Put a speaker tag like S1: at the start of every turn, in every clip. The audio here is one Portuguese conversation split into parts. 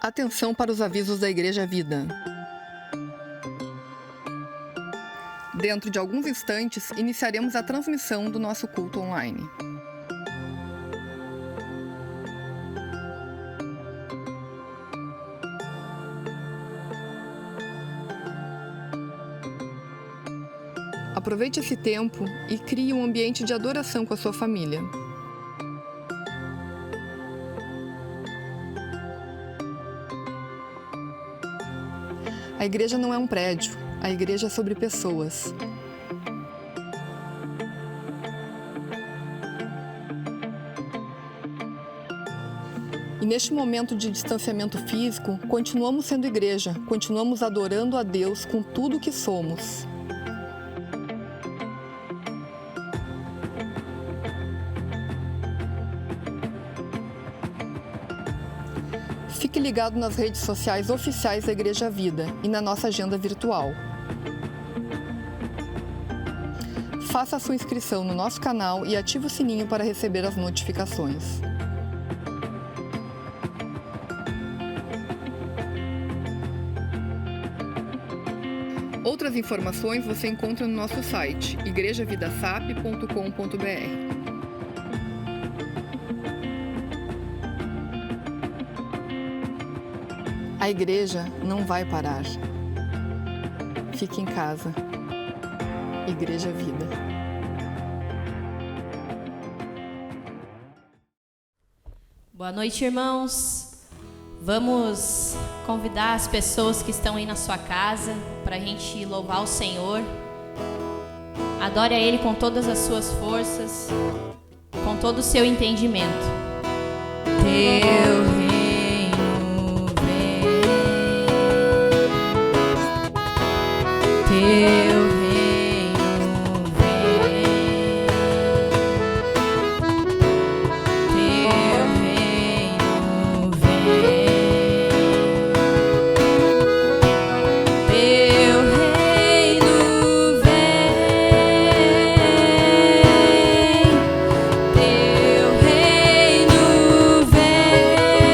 S1: Atenção para os avisos da Igreja Vida. Dentro de alguns instantes, iniciaremos a transmissão do nosso culto online. Aproveite esse tempo e crie um ambiente de adoração com a sua família. A igreja não é um prédio, a igreja é sobre pessoas. E neste momento de distanciamento físico, continuamos sendo igreja, continuamos adorando a Deus com tudo o que somos. Fique ligado nas redes sociais oficiais da Igreja Vida e na nossa agenda virtual. Faça a sua inscrição no nosso canal e ative o sininho para receber as notificações. Outras informações você encontra no nosso site igrejavidasap.com.br. A igreja não vai parar. Fique em casa. Igreja Vida.
S2: Boa noite, irmãos. Vamos convidar as pessoas que estão aí na sua casa para a gente louvar o Senhor. Adore a Ele com todas as suas forças, com todo o seu entendimento. Teu reino vem, teu reino vem, teu reino vem, teu reino vem, teu reino vem.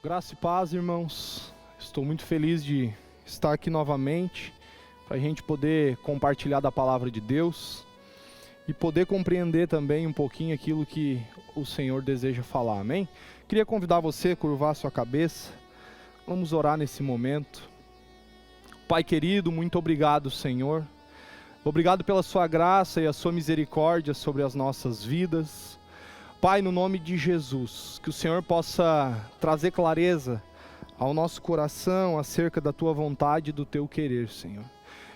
S3: Graça e paz, irmãos. Estou muito feliz de estar aqui novamente para a gente poder compartilhar da palavra de Deus e poder compreender também um pouquinho aquilo que o Senhor deseja falar, amém? Queria convidar você a curvar a sua cabeça. Vamos orar nesse momento. Pai querido, muito obrigado, Senhor. Obrigado pela sua graça e a sua misericórdia sobre as nossas vidas. Pai, no nome de Jesus, que o Senhor possa trazer clareza ao nosso coração acerca da tua vontade e do teu querer, Senhor.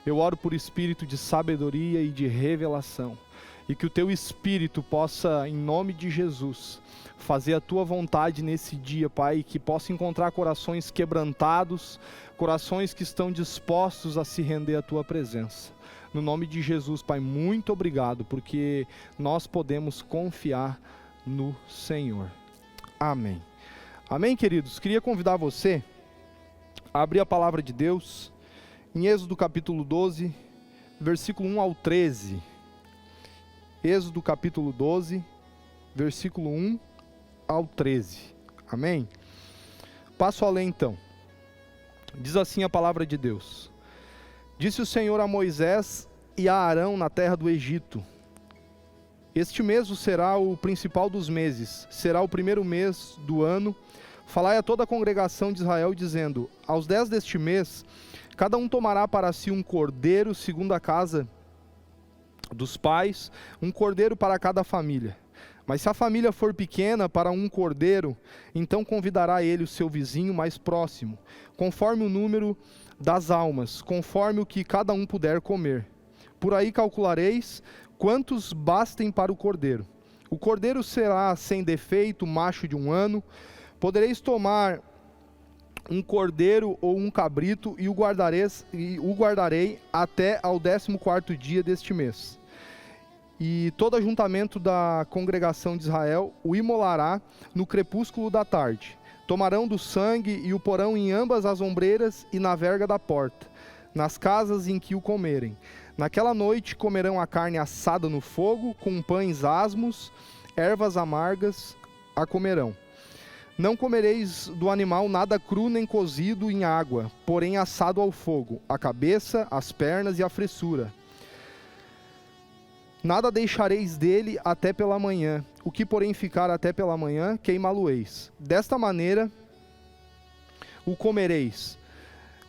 S3: Eu oro por espírito de sabedoria e de revelação, e que o teu espírito possa, em nome de Jesus, fazer a tua vontade nesse dia, Pai, e que possa encontrar corações quebrantados, corações que estão dispostos a se render à tua presença. No nome de Jesus, Pai, muito obrigado, porque nós podemos confiar no Senhor. Amém. Amém, queridos? Queria convidar você a abrir a palavra de Deus em Êxodo capítulo 12, versículo 1 ao 13. Êxodo capítulo 12, versículo 1 ao 13. Amém? Passo a ler então. Diz assim a palavra de Deus. Disse o Senhor a Moisés e a Arão na terra do Egito: Este mês será o principal dos meses, será o primeiro mês do ano. Falai a toda a congregação de Israel, dizendo: Aos 10 deste mês, cada um tomará para si um cordeiro, segundo a casa dos pais, um cordeiro para cada família. Mas se a família for pequena para um cordeiro, então convidará ele o seu vizinho mais próximo, conforme o número das almas, conforme o que cada um puder comer. Por aí calculareis quantos bastem para o cordeiro. O cordeiro será sem defeito, macho de 1 ano. Podereis tomar um cordeiro ou um cabrito e o guardarei até ao 14º dia deste mês. E todo ajuntamento da congregação de Israel o imolará no crepúsculo da tarde. Tomarão do sangue e o porão em ambas as ombreiras e na verga da porta, nas casas em que o comerem. Naquela noite comerão a carne assada no fogo, com pães asmos, ervas amargas a comerão. Não comereis do animal nada cru nem cozido em água, porém assado ao fogo, a cabeça, as pernas e a fressura. Nada deixareis dele até pela manhã, o que porém ficar até pela manhã, queimá-lo-eis. Desta maneira o comereis,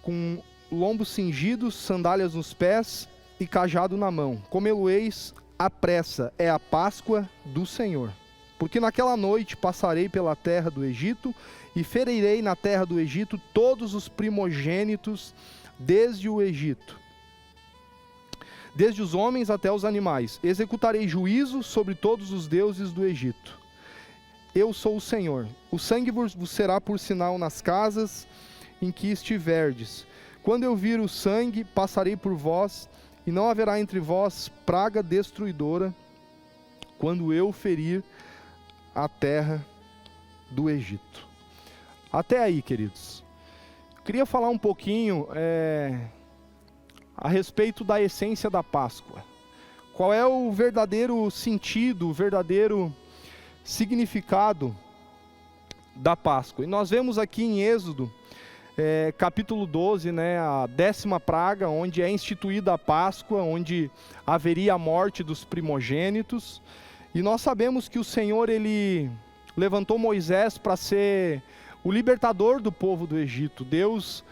S3: com lombos cingidos, sandálias nos pés e cajado na mão. Comê-lo-eis à pressa, é a Páscoa do Senhor. Porque naquela noite passarei pela terra do Egito e ferirei na terra do Egito todos os primogênitos desde o Egito, desde os homens até os animais. Executarei juízo sobre todos os deuses do Egito. Eu sou o Senhor. O sangue vos será por sinal nas casas em que estiverdes. Quando eu vir o sangue, passarei por vós, e não haverá entre vós praga destruidora, quando eu ferir a terra do Egito. Até aí, queridos. Queria falar um pouquinho a respeito da essência da Páscoa. Qual é o verdadeiro sentido, o verdadeiro significado da Páscoa? E nós vemos aqui em Êxodo, capítulo 12, a 10ª praga, onde é instituída a Páscoa, onde haveria a morte dos primogênitos. E nós sabemos que o Senhor, Ele levantou Moisés para ser o libertador do povo do Egito. Deus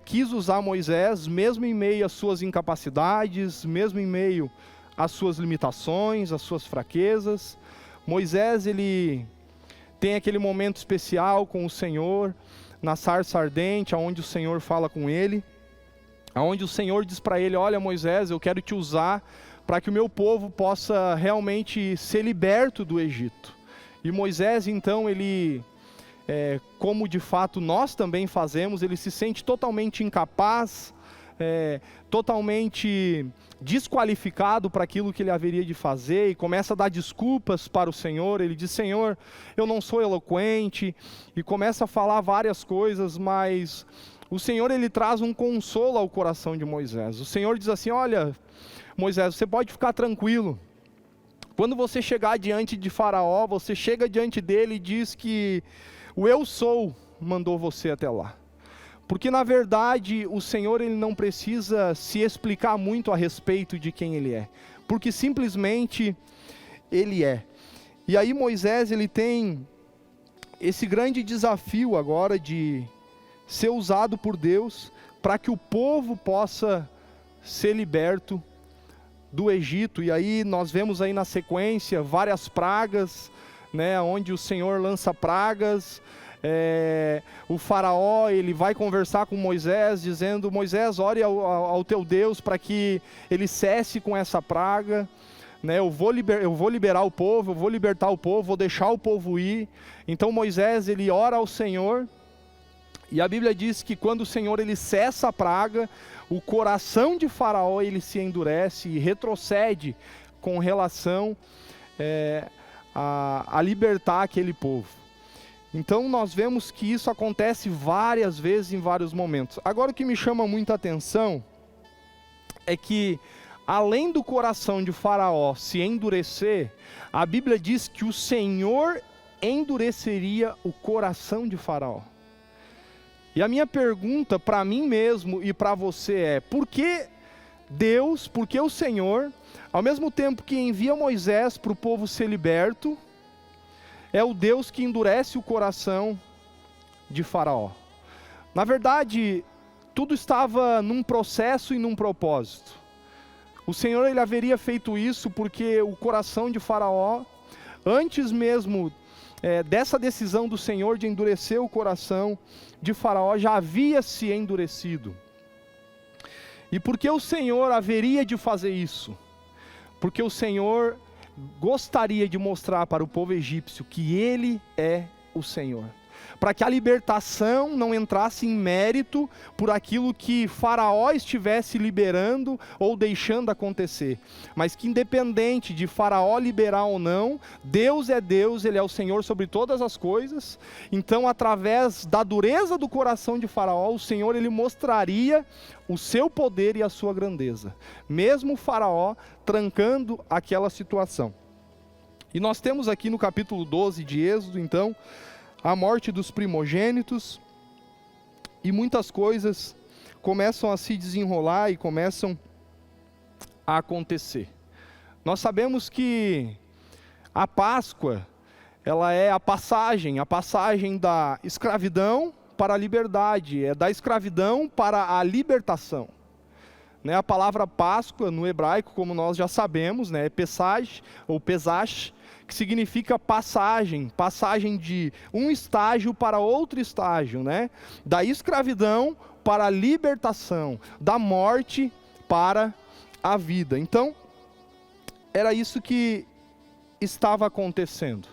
S3: quis usar Moisés, mesmo em meio às suas incapacidades, mesmo em meio às suas limitações, às suas fraquezas. Moisés, ele tem aquele momento especial com o Senhor, na sarça ardente, onde o Senhor fala com ele, onde o Senhor diz para ele: olha, Moisés, eu quero te usar para que o meu povo possa realmente ser liberto do Egito. E Moisés, então, ele, como de fato nós também fazemos, ele se sente totalmente incapaz, totalmente desqualificado para aquilo que ele haveria de fazer, e começa a dar desculpas para o Senhor. Ele diz: Senhor, eu não sou eloquente, e começa a falar várias coisas, mas o Senhor, ele traz um consolo ao coração de Moisés. O Senhor diz assim: olha, Moisés, você pode ficar tranquilo. Quando você chegar diante de Faraó, você chega diante dele e diz que o eu sou mandou você até lá. Porque na verdade o Senhor ele não precisa se explicar muito a respeito de quem Ele é, porque simplesmente Ele é. E aí Moisés ele tem esse grande desafio agora de ser usado por Deus para que o povo possa ser liberto do Egito. E aí nós vemos aí na sequência várias pragas, né, onde o Senhor lança pragas. O faraó ele vai conversar com Moisés dizendo: Moisés, ore ao teu Deus para que ele cesse com essa praga, né? Eu vou liberar o povo, eu vou libertar o povo, vou deixar o povo ir. Então Moisés ele ora ao Senhor, e a Bíblia diz que quando o Senhor ele cessa a praga, o coração de faraó ele se endurece e retrocede com relação a libertar aquele povo. Então nós vemos que isso acontece várias vezes em vários momentos. Agora o que me chama muita atenção é que, além do coração de Faraó se endurecer, a Bíblia diz que o Senhor endureceria o coração de Faraó. E a minha pergunta para mim mesmo e para você é: por que Deus, por que o Senhor, ao mesmo tempo que envia Moisés para o povo ser liberto, é o Deus que endurece o coração de Faraó? Na verdade, tudo estava num processo e num propósito. O Senhor ele haveria feito isso porque o coração de Faraó, antes mesmo dessa decisão do Senhor de endurecer o coração de Faraó, já havia se endurecido. E por que o Senhor haveria de fazer isso? Porque o Senhor gostaria de mostrar para o povo egípcio que Ele é o Senhor, para que a libertação não entrasse em mérito por aquilo que Faraó estivesse liberando ou deixando acontecer, mas que independente de Faraó liberar ou não, Deus é Deus, Ele é o Senhor sobre todas as coisas. Então, através da dureza do coração de Faraó, o Senhor ele mostraria o seu poder e a sua grandeza, mesmo Faraó trancando aquela situação. E nós temos aqui no capítulo 12 de Êxodo, então, a morte dos primogênitos, e muitas coisas começam a se desenrolar e começam a acontecer. Nós sabemos que a Páscoa, ela é a passagem da escravidão para a liberdade, é da escravidão para a libertação. Né, a palavra Páscoa no hebraico, como nós já sabemos, né, é Pesach ou Pesach, que significa passagem de um estágio para outro estágio, né, da escravidão para a libertação, da morte para a vida. Então, era isso que estava acontecendo.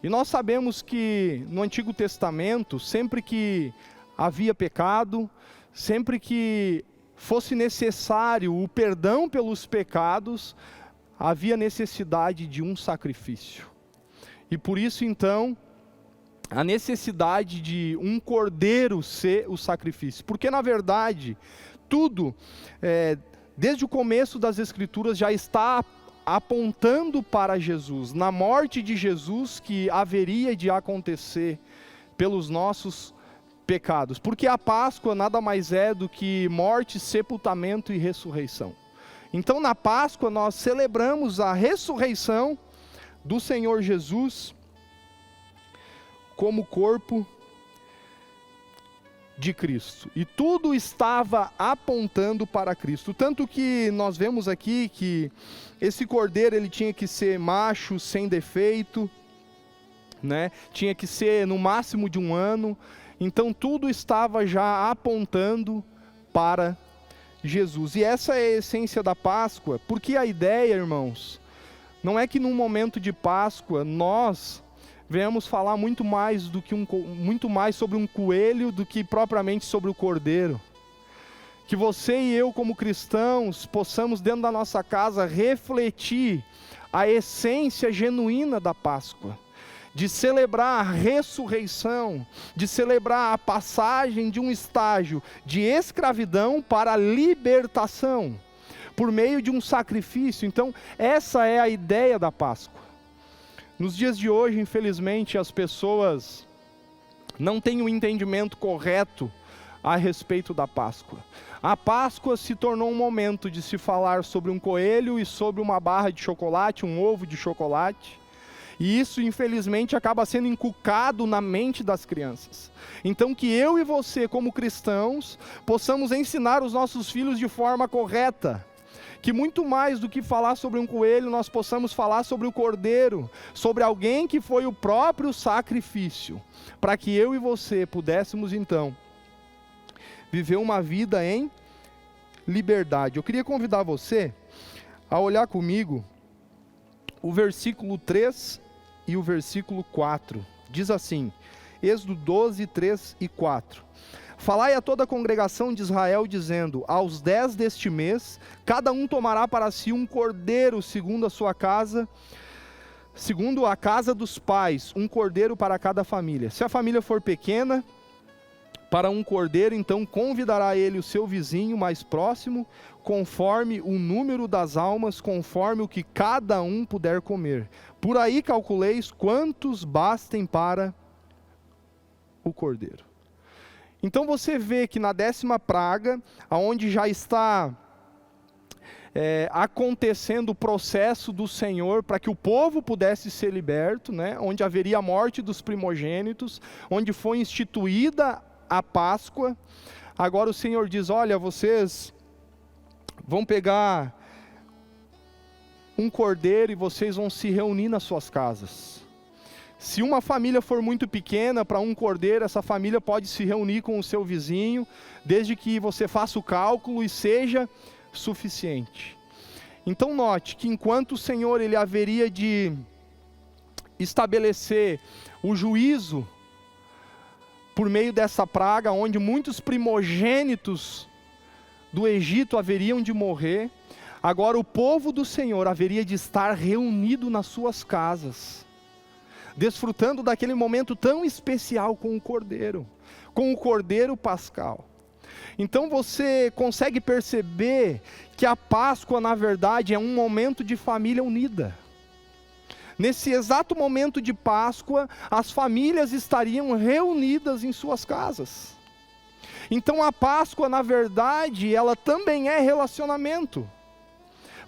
S3: E nós sabemos que no Antigo Testamento, sempre que havia pecado, sempre que fosse necessário o perdão pelos pecados, havia necessidade de um sacrifício. E por isso então, a necessidade de um cordeiro ser o sacrifício. Porque na verdade, tudo, desde o começo das Escrituras já está apontando para Jesus, na morte de Jesus que haveria de acontecer pelos nossos pecados, porque a Páscoa nada mais é do que morte, sepultamento e ressurreição. Então na Páscoa nós celebramos a ressurreição do Senhor Jesus como corpo de Cristo, e tudo estava apontando para Cristo, tanto que nós vemos aqui que esse cordeiro ele tinha que ser macho, sem defeito, né? Tinha que ser no máximo de 1 ano. Então tudo estava já apontando para Jesus. E essa é a essência da Páscoa, porque a ideia, irmãos, não é que num momento de Páscoa nós venhamos falar muito mais sobre um coelho do que propriamente sobre o cordeiro. Que você e eu, como cristãos, possamos dentro da nossa casa refletir a essência genuína da Páscoa, de celebrar a ressurreição, de celebrar a passagem de um estágio de escravidão para a libertação, por meio de um sacrifício. Então, essa é a ideia da Páscoa. Nos dias de hoje, infelizmente, as pessoas, não têm um entendimento correto a respeito da Páscoa. A Páscoa se tornou um momento de se falar sobre um coelho e sobre uma barra de chocolate, um ovo de chocolate. E isso, infelizmente, acaba sendo inculcado na mente das crianças. Então, que eu e você, como cristãos, possamos ensinar os nossos filhos de forma correta. Que muito mais do que falar sobre um coelho, nós possamos falar sobre o cordeiro, sobre alguém que foi o próprio sacrifício, para que eu e você pudéssemos, então, viver uma vida em liberdade. Eu queria convidar você a olhar comigo o versículo 3 e o versículo 4. Diz assim, Êxodo 12, 3 e 4. Falai a toda a congregação de Israel, dizendo, aos 10 deste mês, cada um tomará para si um cordeiro segundo a sua casa, segundo a casa dos pais, um cordeiro para cada família. Se a família for pequena, para um cordeiro, então convidará ele o seu vizinho mais próximo, conforme o número das almas, conforme o que cada um puder comer. Por aí calculeis quantos bastem para o cordeiro. Então você vê que na 10ª praga, onde já está acontecendo o processo do Senhor para que o povo pudesse ser liberto, né? Onde haveria a morte dos primogênitos, onde foi instituída a Páscoa, agora o Senhor diz, olha, vocês vão pegar um cordeiro e vocês vão se reunir nas suas casas. Se uma família for muito pequena, para um cordeiro, essa família pode se reunir com o seu vizinho, desde que você faça o cálculo e seja suficiente. Então note que enquanto o Senhor ele haveria de estabelecer o juízo por meio dessa praga, onde muitos primogênitos do Egito haveriam de morrer, agora o povo do Senhor haveria de estar reunido nas suas casas, desfrutando daquele momento tão especial com o Cordeiro Pascal. Então você consegue perceber que a Páscoa, na verdade, é um momento de família unida. Nesse exato momento de Páscoa, as famílias estariam reunidas em suas casas. Então a Páscoa, na verdade, ela também é relacionamento.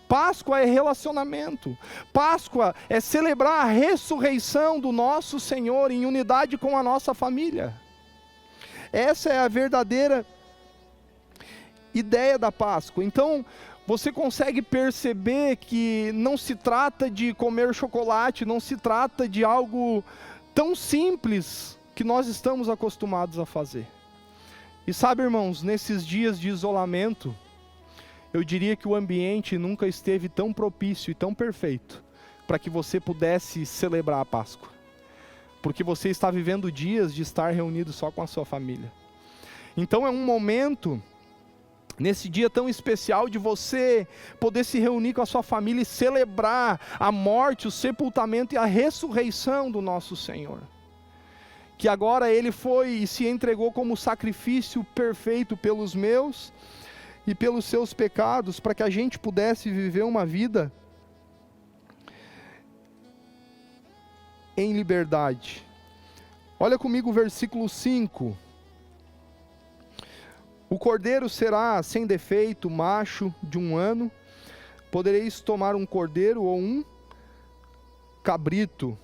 S3: Páscoa é relacionamento. Páscoa é celebrar a ressurreição do nosso Senhor em unidade com a nossa família. Essa é a verdadeira ideia da Páscoa. Então, você consegue perceber que não se trata de comer chocolate, não se trata de algo tão simples que nós estamos acostumados a fazer. E sabe, irmãos, nesses dias de isolamento, eu diria que o ambiente nunca esteve tão propício e tão perfeito para que você pudesse celebrar a Páscoa. Porque você está vivendo dias de estar reunido só com a sua família. Então é um momento, nesse dia tão especial, de você poder se reunir com a sua família e celebrar a morte, o sepultamento e a ressurreição do nosso Senhor. Que agora Ele foi e se entregou como sacrifício perfeito pelos meus e pelos seus pecados, para que a gente pudesse viver uma vida em liberdade. Olha comigo o versículo 5. O cordeiro será sem defeito, macho, de 1 ano. Podereis tomar um cordeiro ou um cabrito.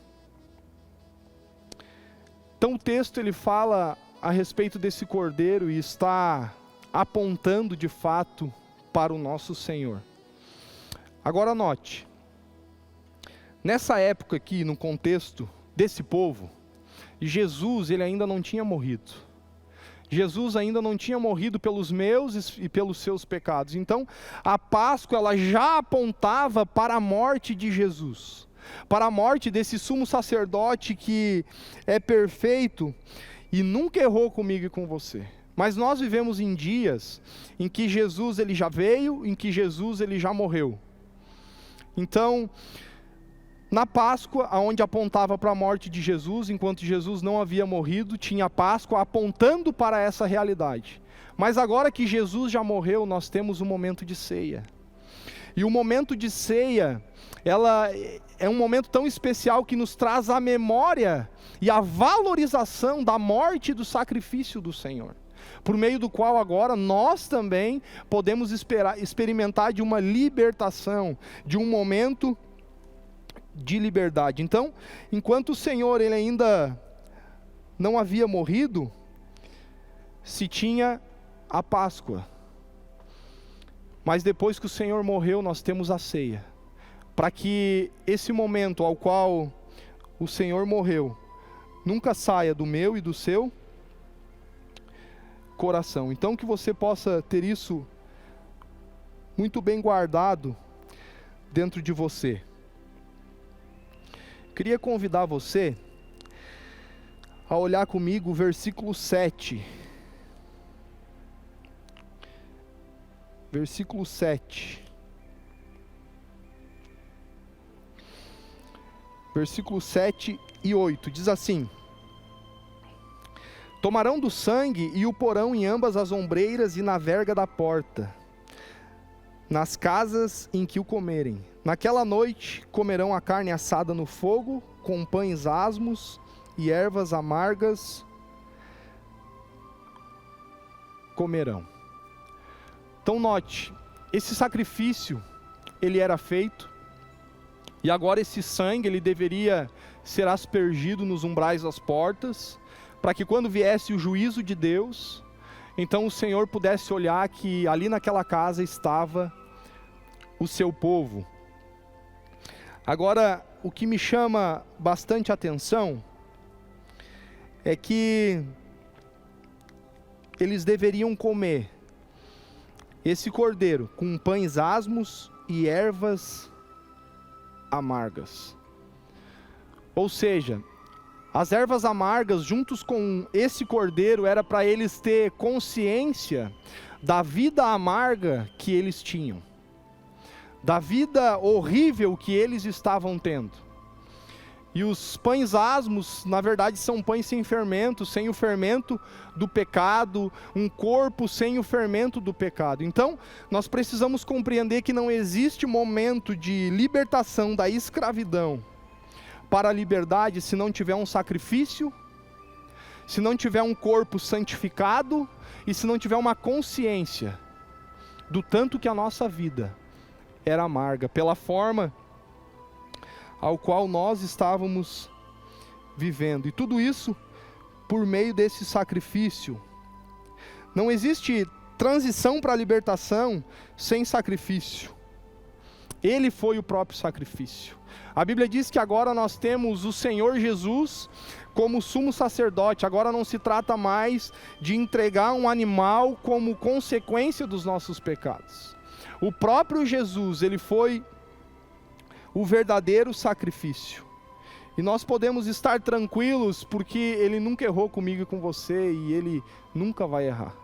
S3: Então o texto ele fala a respeito desse cordeiro e está apontando de fato para o nosso Senhor. Agora note, nessa época aqui, no contexto desse povo, Jesus ele ainda não tinha morrido. Jesus ainda não tinha morrido pelos meus e pelos seus pecados. Então, a Páscoa ela já apontava para a morte de Jesus, para a morte desse sumo sacerdote que é perfeito e nunca errou comigo e com você. Mas nós vivemos em dias em que Jesus ele já veio, em que Jesus ele já morreu. Então, na Páscoa, onde apontava para a morte de Jesus, enquanto Jesus não havia morrido, tinha a Páscoa apontando para essa realidade. Mas agora que Jesus já morreu, nós temos um momento de ceia. E o momento de ceia, ela é um momento tão especial que nos traz a memória e a valorização da morte e do sacrifício do Senhor, por meio do qual agora nós também podemos experimentar de uma libertação, de um momento de liberdade. Então, enquanto o Senhor ele ainda não havia morrido, se tinha a Páscoa. Mas depois que o Senhor morreu, nós temos a ceia, para que esse momento ao qual o Senhor morreu nunca saia do meu e do seu coração. Então que você possa ter isso muito bem guardado dentro de você. Queria convidar você a olhar comigo o versículo 7. Versículo 7. Versículos 7 e 8, diz assim: tomarão do sangue e o porão em ambas as ombreiras e na verga da porta, nas casas em que o comerem. Naquela noite comerão a carne assada no fogo, com pães asmos e ervas amargas comerão. Então note, esse sacrifício, ele era feito, e agora esse sangue, ele deveria ser aspergido nos umbrais das portas, para que quando viesse o juízo de Deus, então o Senhor pudesse olhar que ali naquela casa estava o seu povo. Agora, o que me chama bastante atenção é que eles deveriam comer esse cordeiro com pães asmos e ervas amargas. Ou seja, as ervas amargas juntos com esse cordeiro era para eles ter consciência da vida amarga que eles tinham, da vida horrível que eles estavam tendo. E os pães asmos, na verdade, são pães sem fermento, sem o fermento do pecado, um corpo sem o fermento do pecado. Então, nós precisamos compreender que não existe momento de libertação da escravidão para a liberdade se não tiver um sacrifício, se não tiver um corpo santificado e se não tiver uma consciência do tanto que a nossa vida era amarga, pela forma ao qual nós estávamos vivendo. E tudo isso por meio desse sacrifício. Não existe transição para a libertação sem sacrifício. Ele foi o próprio sacrifício. A Bíblia diz que agora nós temos o Senhor Jesus como sumo sacerdote. Agora não se trata mais de entregar um animal como consequência dos nossos pecados. O próprio Jesus, ele foi o verdadeiro sacrifício. E nós podemos estar tranquilos porque ele nunca errou comigo e com você, e ele nunca vai errar.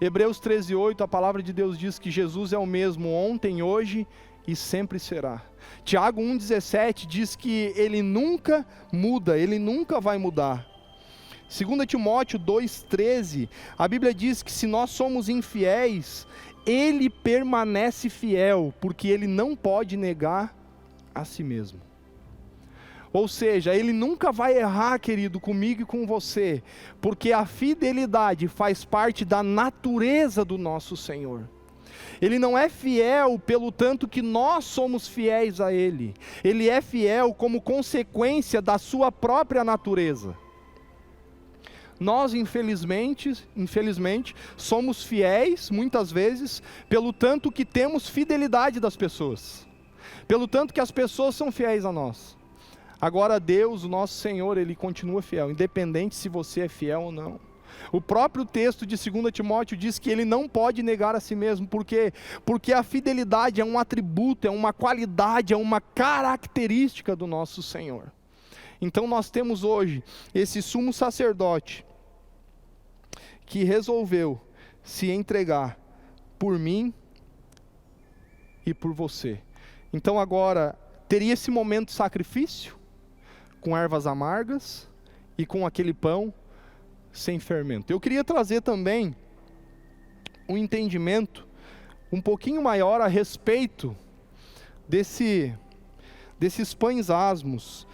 S3: Hebreus 13:8, a palavra de Deus diz que Jesus é o mesmo ontem, hoje e sempre será. Tiago 1,17 diz que ele nunca muda, ele nunca vai mudar. 2 Timóteo 2,13, a Bíblia diz que se nós somos infiéis, ele permanece fiel, porque ele não pode negar a si mesmo. Ou seja, ele nunca vai errar, querido, comigo e com você, porque a fidelidade faz parte da natureza do nosso Senhor. Ele não é fiel pelo tanto que nós somos fiéis a Ele. Ele é fiel como consequência da sua própria natureza. Nós, infelizmente, somos fiéis, muitas vezes, pelo tanto que temos fidelidade das pessoas. Pelo tanto que as pessoas são fiéis a nós. Agora Deus, o nosso Senhor, Ele continua fiel, independente se você é fiel ou não. O próprio texto de 2 Timóteo diz que ele não pode negar a si mesmo. Por quê? Porque a fidelidade é um atributo, é uma qualidade, é uma característica do nosso Senhor. Então nós temos hoje esse sumo sacerdote que resolveu se entregar por mim e por você. Então agora, teria esse momento de sacrifício, com ervas amargas e com aquele pão sem fermento. Eu queria trazer também um entendimento um pouquinho maior a respeito desses pães asmos.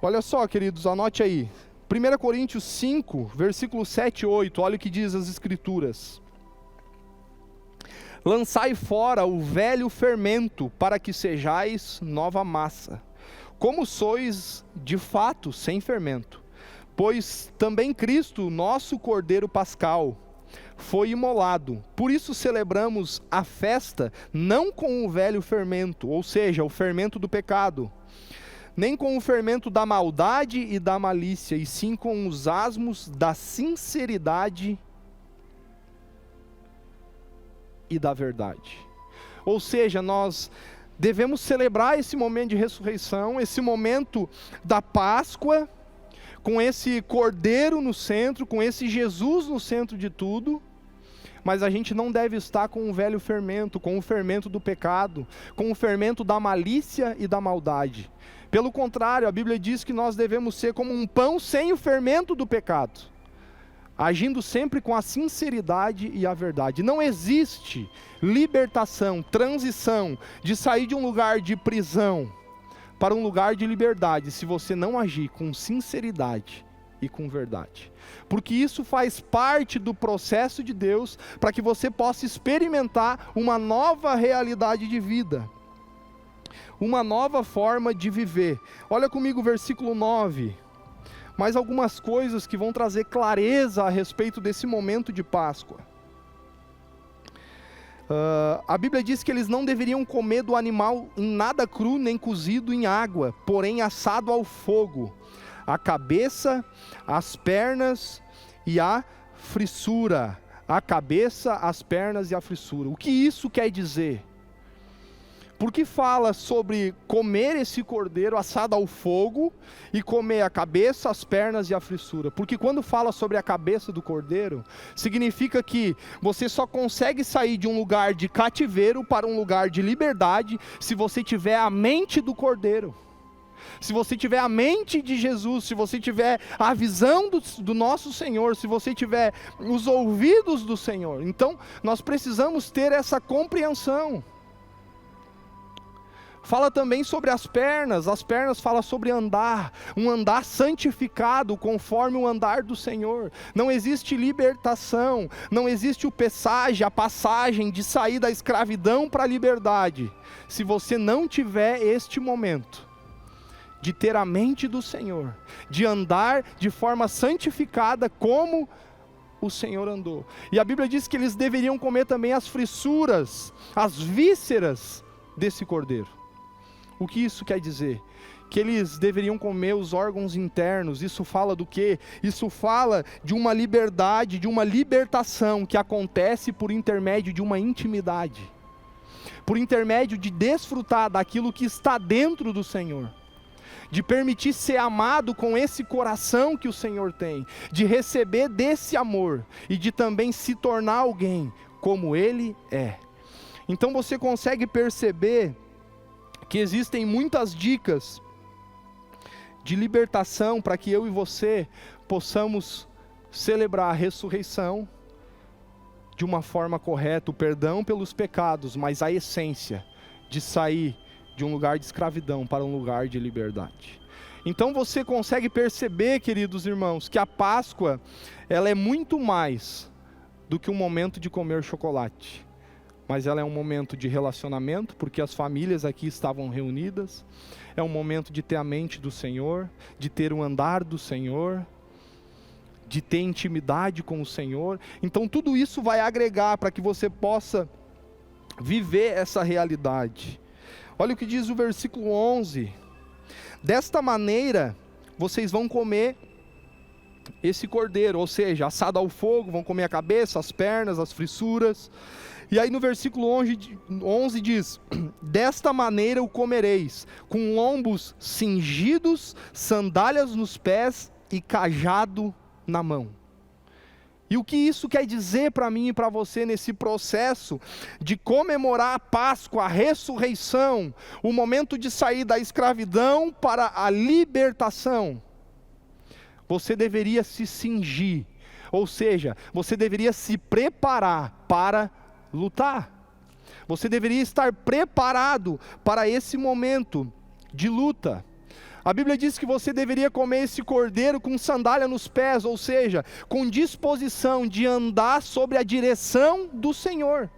S3: Olha só, queridos, anote aí. 1 Coríntios 5, versículo 7 e 8, olha o que diz as Escrituras. Lançai fora o velho fermento, para que sejais nova massa, como sois de fato sem fermento. Pois também Cristo, nosso Cordeiro Pascal, foi imolado. Por isso celebramos a festa não com o velho fermento, ou seja, o fermento do pecado, nem com o fermento da maldade e da malícia, e sim com os asmos da sinceridade e da verdade. Ou seja, nós devemos celebrar esse momento de ressurreição, esse momento da Páscoa, com esse Cordeiro no centro, com esse Jesus no centro de tudo, mas a gente não deve estar com o velho fermento, com o fermento do pecado, com o fermento da malícia e da maldade. Pelo contrário, a Bíblia diz que nós devemos ser como um pão sem o fermento do pecado, agindo sempre com a sinceridade e a verdade. Não existe libertação, transição, de sair de um lugar de prisão para um lugar de liberdade, se você não agir com sinceridade e com verdade. Porque isso faz parte do processo de Deus, para que você possa experimentar uma nova realidade de vida, uma nova forma de viver. Olha comigo o versículo 9. Mais algumas coisas que vão trazer clareza a respeito desse momento de Páscoa. A Bíblia diz que eles não deveriam comer do animal em nada cru, nem cozido em água, porém assado ao fogo, a cabeça, as pernas e a frissura. A cabeça, as pernas e a frissura. O que isso quer dizer? Porque fala sobre comer esse cordeiro assado ao fogo e comer a cabeça, as pernas e a frissura? Porque quando fala sobre a cabeça do cordeiro, significa que você só consegue sair de um lugar de cativeiro para um lugar de liberdade se você tiver a mente do cordeiro. Se você tiver a mente de Jesus, se você tiver a visão do nosso Senhor, se você tiver os ouvidos do Senhor. Então, nós precisamos ter essa compreensão. Fala também sobre as pernas fala sobre andar, um andar santificado conforme o andar do Senhor. Não existe libertação, não existe a passagem de sair da escravidão para a liberdade, se você não tiver este momento de ter a mente do Senhor, de andar de forma santificada como o Senhor andou. E a Bíblia diz que eles deveriam comer também as frissuras, as vísceras desse cordeiro. O que isso quer dizer? Que eles deveriam comer os órgãos internos. Isso fala do quê? Isso fala de uma liberdade, de uma libertação que acontece por intermédio de uma intimidade, por intermédio de desfrutar daquilo que está dentro do Senhor, de permitir ser amado com esse coração que o Senhor tem, de receber desse amor e de também se tornar alguém como Ele é. Então você consegue perceber que existem muitas dicas de libertação para que eu e você possamos celebrar a ressurreição de uma forma correta, o perdão pelos pecados, mas a essência de sair de um lugar de escravidão para um lugar de liberdade. Então você consegue perceber, queridos irmãos, que a Páscoa, ela é muito mais do que um momento de comer chocolate. Mas ela é um momento de relacionamento, porque as famílias aqui estavam reunidas. É um momento de ter a mente do Senhor, de ter o andar do Senhor, de ter intimidade com o Senhor. Então tudo isso vai agregar para que você possa viver essa realidade. Olha o que diz o versículo 11. Desta maneira, vocês vão comer esse cordeiro, ou seja, assado ao fogo, vão comer a cabeça, as pernas, as frissuras. E aí no versículo 11 diz: desta maneira o comereis, com lombos cingidos, sandálias nos pés e cajado na mão. E o que isso quer dizer para mim e para você nesse processo de comemorar a Páscoa, a ressurreição, o momento de sair da escravidão para a libertação? Você deveria se cingir, ou seja, você deveria se preparar para lutar. Você deveria estar preparado para esse momento de luta. A Bíblia diz que você deveria comer esse cordeiro com sandália nos pés, ou seja, com disposição de andar sobre a direção do Senhor.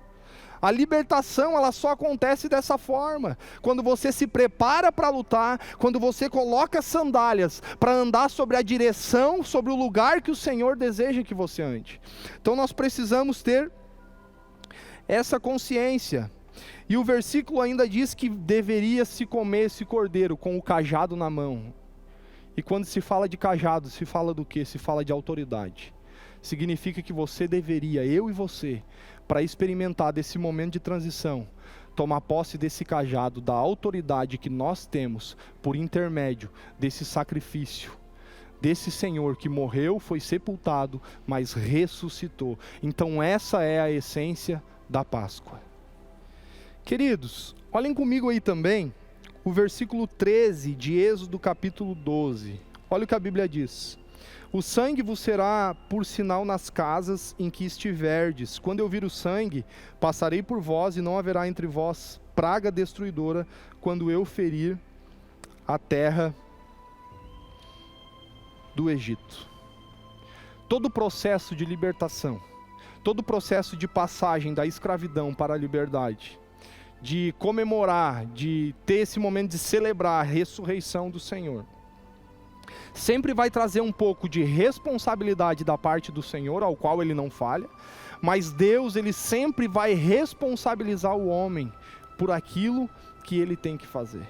S3: A libertação, ela só acontece dessa forma, quando você se prepara para lutar, quando você coloca sandálias para andar sobre a direção, sobre o lugar que o Senhor deseja que você ande. Então nós precisamos ter essa consciência. E o versículo ainda diz que deveria se comer esse cordeiro com o cajado na mão. E quando se fala de cajado, se fala do quê? Se fala de autoridade. Significa que você deveria, eu e você, para experimentar desse momento de transição, tomar posse desse cajado, da autoridade que nós temos por intermédio desse sacrifício, desse Senhor que morreu, foi sepultado, mas ressuscitou. Então essa é a essência da Páscoa. Queridos, olhem comigo aí também o versículo 13 de Êxodo capítulo 12. Olha o que a Bíblia diz: o sangue vos será por sinal nas casas em que estiverdes. Quando eu vir o sangue, passarei por vós, e não haverá entre vós praga destruidora, quando eu ferir a terra do Egito. Todo o processo de libertação, todo o processo de passagem da escravidão para a liberdade, de comemorar, de ter esse momento de celebrar a ressurreição do Senhor, sempre vai trazer um pouco de responsabilidade da parte do Senhor, ao qual ele não falha, mas Deus, ele sempre vai responsabilizar o homem por aquilo que ele tem que fazer.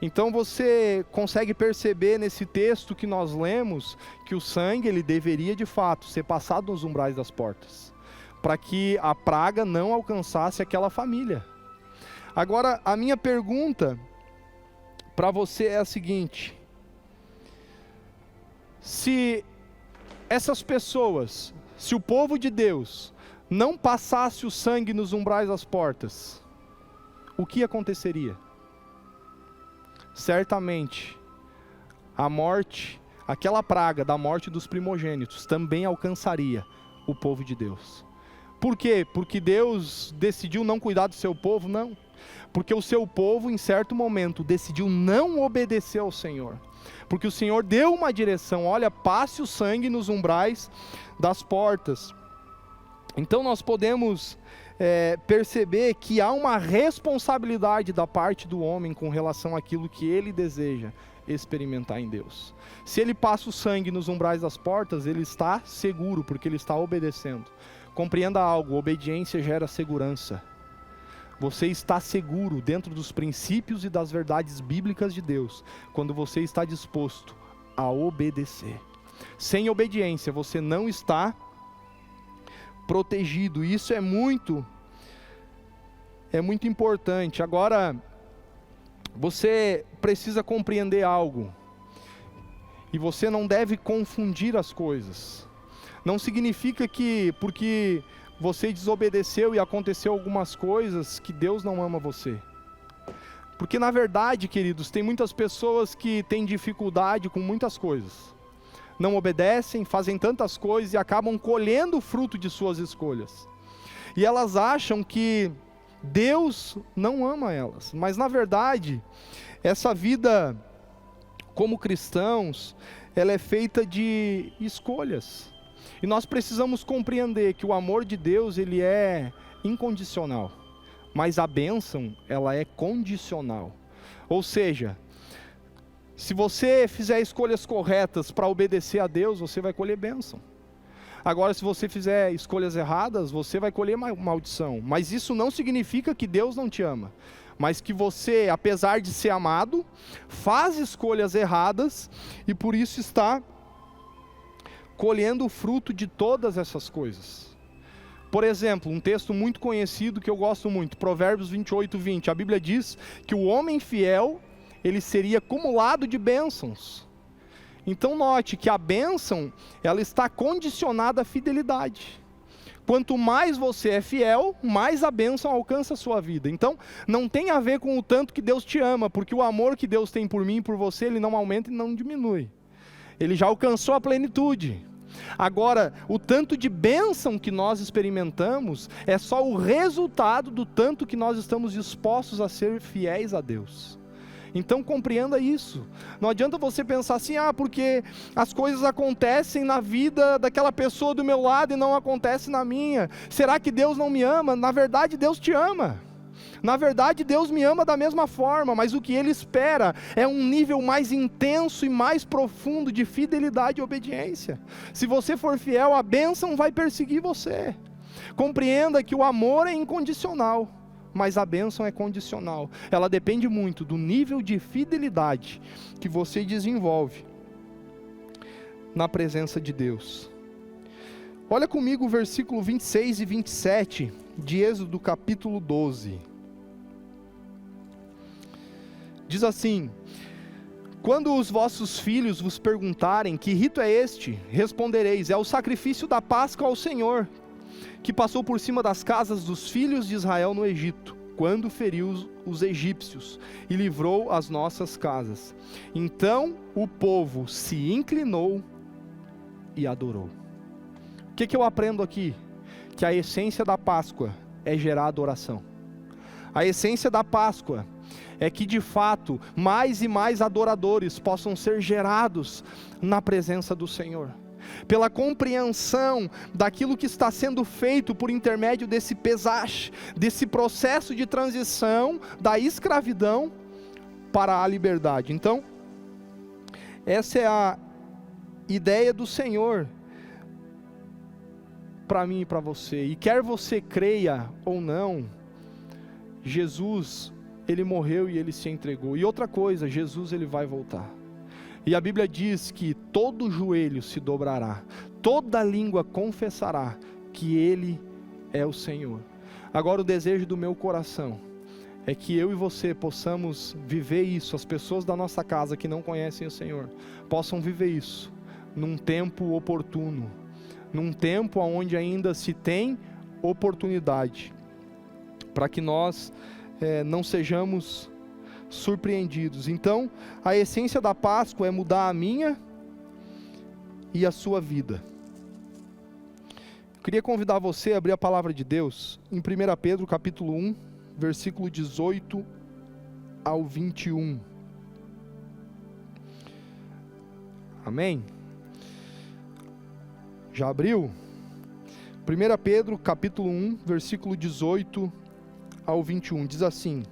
S3: Então você consegue perceber nesse texto que nós lemos, que o sangue, ele deveria de fato ser passado nos umbrais das portas, para que a praga não alcançasse aquela família. Agora, a minha pergunta para você é a seguinte: se essas pessoas, se o povo de Deus não passasse o sangue nos umbrais das portas, o que aconteceria? Certamente, a morte, aquela praga da morte dos primogênitos, também alcançaria o povo de Deus. Por quê? Porque Deus decidiu não cuidar do seu povo? Não. Porque o seu povo, em certo momento, decidiu não obedecer ao Senhor. Porque o Senhor deu uma direção: olha, passe o sangue nos umbrais das portas. Então nós podemos perceber que há uma responsabilidade da parte do homem com relação àquilo que ele deseja experimentar em Deus. Se ele passa o sangue nos umbrais das portas, ele está seguro, porque ele está obedecendo. Compreenda algo: obediência gera segurança. Você está seguro dentro dos princípios e das verdades bíblicas de Deus, quando você está disposto a obedecer. Sem obediência, você não está protegido. Isso é muito importante. Agora, você precisa compreender algo, e você não deve confundir as coisas. Não significa que, porque você desobedeceu e aconteceu algumas coisas, que Deus não ama você. Porque na verdade, queridos, tem muitas pessoas que têm dificuldade com muitas coisas. Não obedecem, fazem tantas coisas e acabam colhendo o fruto de suas escolhas. E elas acham que Deus não ama elas. Mas na verdade, essa vida como cristãos, ela é feita de escolhas. E nós precisamos compreender que o amor de Deus, ele é incondicional, mas a bênção, ela é condicional. Ou seja, se você fizer escolhas corretas para obedecer a Deus, você vai colher bênção. Agora, se você fizer escolhas erradas, você vai colher maldição. Mas isso não significa que Deus não te ama, mas que você, apesar de ser amado, faz escolhas erradas e por isso está colhendo o fruto de todas essas coisas. Por exemplo, um texto muito conhecido que eu gosto muito, Provérbios 28:20, a Bíblia diz que o homem fiel, ele seria acumulado de bênçãos. Então note que a bênção, ela está condicionada à fidelidade. Quanto mais você é fiel, mais a bênção alcança a sua vida. Então, não tem a ver com o tanto que Deus te ama, porque o amor que Deus tem por mim e por você, ele não aumenta e não diminui. Ele já alcançou a plenitude. Agora, o tanto de bênção que nós experimentamos é só o resultado do tanto que nós estamos dispostos a ser fiéis a Deus. Então compreenda isso. Não adianta você pensar assim, porque as coisas acontecem na vida daquela pessoa do meu lado e não acontecem na minha. Será que Deus não me ama? Na verdade, Deus te ama. Na verdade, Deus me ama da mesma forma, mas o que Ele espera é um nível mais intenso e mais profundo de fidelidade e obediência. Se você for fiel, a bênção vai perseguir você. Compreenda que o amor é incondicional, mas a bênção é condicional. Ela depende muito do nível de fidelidade que você desenvolve na presença de Deus. Olha comigo o versículo 26 e 27 de Êxodo capítulo 12. Diz assim: quando os vossos filhos vos perguntarem que rito é este, respondereis: é o sacrifício da Páscoa ao Senhor, que passou por cima das casas dos filhos de Israel no Egito, quando feriu os egípcios e livrou as nossas casas. Então o povo se inclinou e adorou. O que eu aprendo aqui? Que a essência da Páscoa é gerar adoração. A essência da Páscoa é que de fato mais e mais adoradores possam ser gerados na presença do Senhor, pela compreensão daquilo que está sendo feito por intermédio desse pesach, desse processo de transição da escravidão para a liberdade. Então, essa é a ideia do Senhor para mim e para você. E quer você creia ou não, Jesus, Ele morreu e Ele se entregou. E outra coisa, Jesus, Ele vai voltar. E a Bíblia diz que todo joelho se dobrará, toda língua confessará que Ele é o Senhor. Agora o desejo do meu coração é que eu e você possamos viver isso, as pessoas da nossa casa que não conhecem o Senhor, possam viver isso, num tempo oportuno, num tempo onde ainda se tem oportunidade, para que nós não sejamos surpreendidos. Então, a essência da Páscoa é mudar a minha e a sua vida. Eu queria convidar você a abrir a palavra de Deus em 1 Pedro capítulo 1, versículo 18 ao 21. Amém? Já abriu? 1 Pedro capítulo 1, versículo 18 ao 21, diz assim: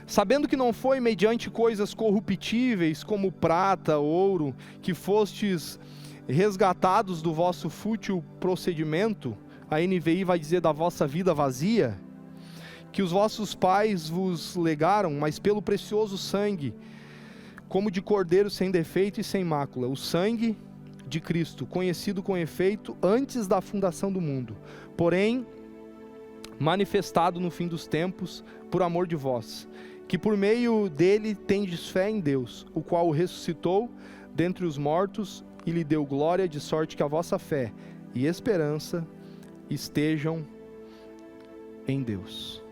S3: sabendo que não foi mediante coisas corruptíveis como prata, ouro, que fostes resgatados do vosso fútil procedimento, a NVI vai dizer da vossa vida vazia, que os vossos pais vos legaram, mas pelo precioso sangue, como de cordeiro sem defeito e sem mácula, o sangue de Cristo, conhecido com efeito antes da fundação do mundo, porém manifestado no fim dos tempos, por amor de vós, que por meio dele tendes fé em Deus, o qual o ressuscitou dentre os mortos e lhe deu glória, de sorte que a vossa fé e esperança estejam em Deus.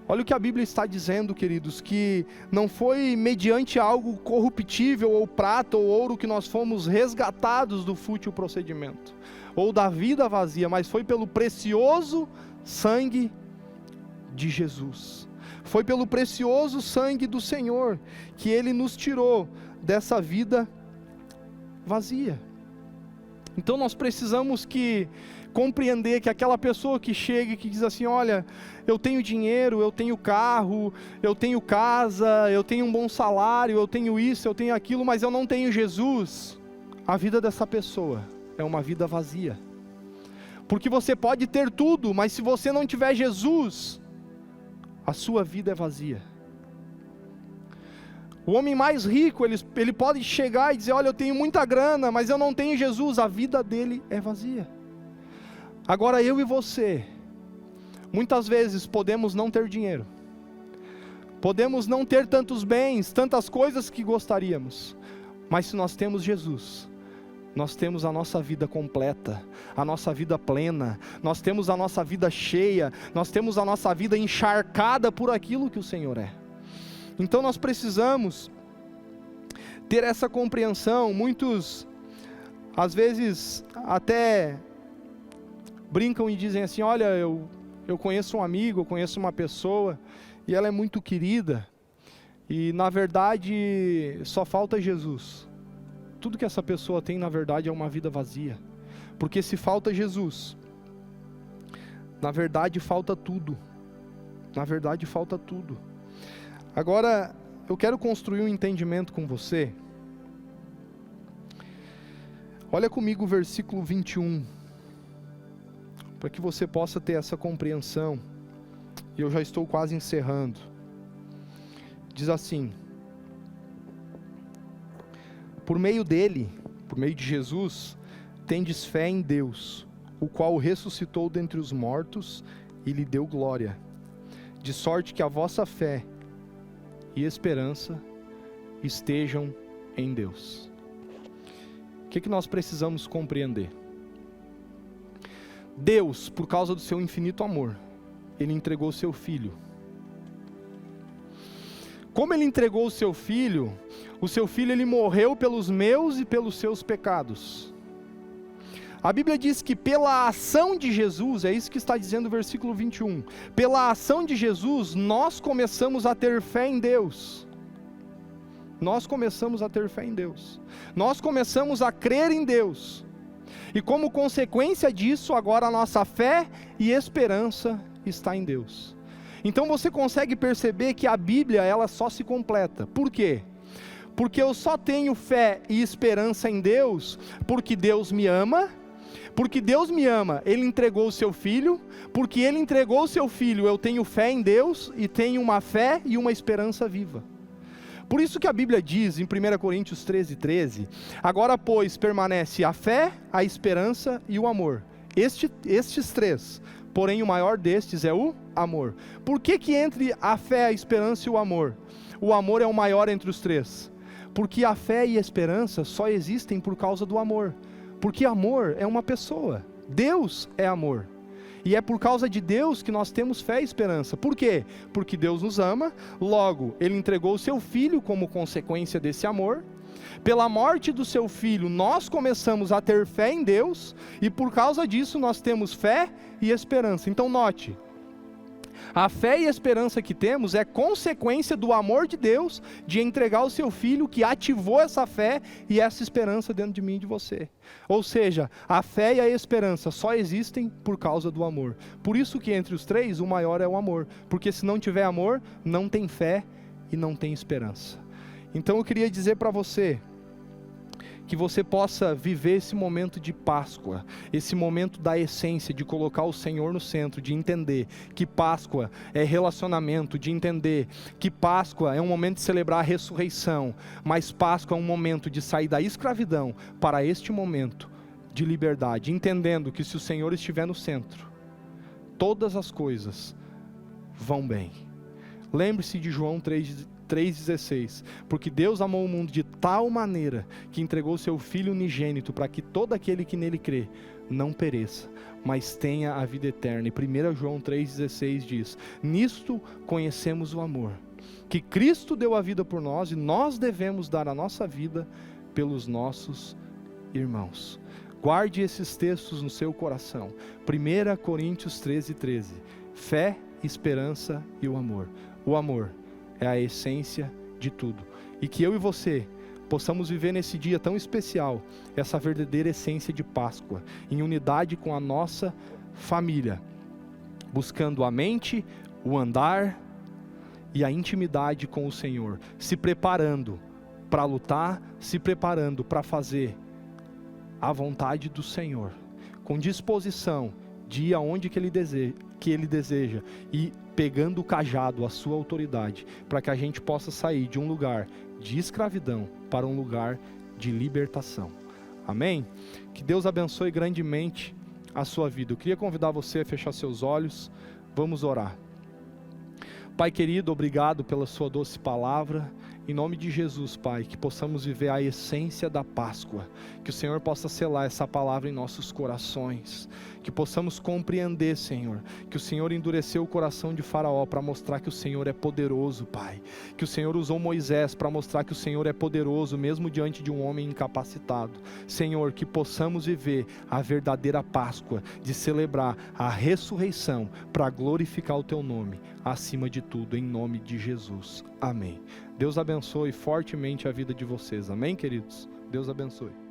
S3: Olha o que a Bíblia está dizendo, queridos, que não foi mediante algo corruptível, ou prata, ou ouro, que nós fomos resgatados do fútil procedimento, ou da vida vazia, mas foi pelo precioso sangue de Jesus. Foi pelo precioso sangue do Senhor que Ele nos tirou dessa vida vazia. Então nós precisamos compreender que aquela pessoa que chega e que diz assim: olha, eu tenho dinheiro, eu tenho carro, eu tenho casa, eu tenho um bom salário, eu tenho isso, eu tenho aquilo, mas eu não tenho Jesus. A vida dessa pessoa é uma vida vazia. Porque você pode ter tudo, mas se você não tiver Jesus, a sua vida é vazia. O homem mais rico, ele pode chegar e dizer: olha, eu tenho muita grana, mas eu não tenho Jesus. A vida dele é vazia. Agora eu e você, muitas vezes podemos não ter dinheiro, podemos não ter tantos bens, tantas coisas que gostaríamos, mas se nós temos Jesus, nós temos a nossa vida completa, a nossa vida plena, nós temos a nossa vida cheia, nós temos a nossa vida encharcada por aquilo que o Senhor é. Então nós precisamos ter essa compreensão. Muitos, às vezes, até brincam e dizem assim: olha, eu conheço um amigo, eu conheço uma pessoa, e ela é muito querida, e na verdade só falta Jesus. Tudo que essa pessoa tem na verdade é uma vida vazia, porque se falta Jesus, na verdade falta tudo. Na verdade falta tudo. Agora eu quero construir um entendimento com você. Olha comigo o versículo 21, para que você possa ter essa compreensão. E eu já estou quase encerrando. Diz assim: por meio dele, por meio de Jesus, tendes fé em Deus, o qual o ressuscitou dentre os mortos e lhe deu glória, de sorte que a vossa fé e esperança estejam em Deus. O que nós precisamos compreender? Deus, por causa do seu infinito amor, Ele entregou o seu Filho. Como Ele entregou o seu Filho Ele morreu pelos meus e pelos seus pecados. A Bíblia diz que pela ação de Jesus, é isso que está dizendo o versículo 21, pela ação de Jesus, nós começamos a ter fé em Deus. Nós começamos a ter fé em Deus. Nós começamos a crer em Deus. E como consequência disso, agora a nossa fé e esperança está em Deus. Então você consegue perceber que a Bíblia, ela só se completa. Por quê? Porque eu só tenho fé e esperança em Deus, porque Deus me ama. Porque Deus me ama, Ele entregou o seu Filho. Porque Ele entregou o seu Filho, eu tenho fé em Deus e tenho uma fé e uma esperança viva. Por isso que a Bíblia diz em 1 Coríntios 13, agora pois permanece a fé, a esperança e o amor. Estes três, porém o maior destes é o amor. Por que entre a fé, a esperança e o amor é o maior entre os três? Porque a fé e a esperança só existem por causa do amor. Porque amor é uma pessoa, Deus é amor. E é por causa de Deus que nós temos fé e esperança. Por quê? Porque Deus nos ama, logo Ele entregou o seu Filho como consequência desse amor. Pela morte do seu Filho, nós começamos a ter fé em Deus, e por causa disso nós temos fé e esperança. Então note, a fé e a esperança que temos é consequência do amor de Deus, de entregar o seu Filho, que ativou essa fé e essa esperança dentro de mim e de você. Ou seja, a fé e a esperança só existem por causa do amor. Por isso que entre os três, o maior é o amor. Porque se não tiver amor, não tem fé e não tem esperança. Então eu queria dizer para você, que você possa viver esse momento de Páscoa, esse momento da essência, de colocar o Senhor no centro, de entender que Páscoa é relacionamento, de entender que Páscoa é um momento de celebrar a ressurreição, mas Páscoa é um momento de sair da escravidão para este momento de liberdade, entendendo que se o Senhor estiver no centro, todas as coisas vão bem. Lembre-se de João 3,16, porque Deus amou o mundo de tal maneira que entregou seu Filho unigênito para que todo aquele que nele crê não pereça, mas tenha a vida eterna. E 1 João 3,16 diz: nisto conhecemos o amor, que Cristo deu a vida por nós e nós devemos dar a nossa vida pelos nossos irmãos. Guarde esses textos no seu coração. 1 Coríntios 13, fé, esperança e o amor. O amor é a essência de tudo. E que eu e você possamos viver nesse dia tão especial, essa verdadeira essência de Páscoa, em unidade com a nossa família, buscando a mente, o andar e a intimidade com o Senhor, se preparando para lutar, se preparando para fazer a vontade do Senhor, com disposição de ir aonde que Ele deseja e pegando o cajado, a sua autoridade, para que a gente possa sair de um lugar de escravidão para um lugar de libertação. Amém? Que Deus abençoe grandemente a sua vida. Eu queria convidar você a fechar seus olhos. Vamos orar. Pai querido, obrigado pela sua doce palavra. Em nome de Jesus, Pai, que possamos viver a essência da Páscoa, que o Senhor possa selar essa palavra em nossos corações, que possamos compreender, Senhor, que o Senhor endureceu o coração de Faraó para mostrar que o Senhor é poderoso, Pai, que o Senhor usou Moisés para mostrar que o Senhor é poderoso, mesmo diante de um homem incapacitado. Senhor, que possamos viver a verdadeira Páscoa, de celebrar a ressurreição, para glorificar o Teu nome, acima de tudo, em nome de Jesus. Amém. Deus abençoe fortemente a vida de vocês. Amém, queridos? Deus abençoe.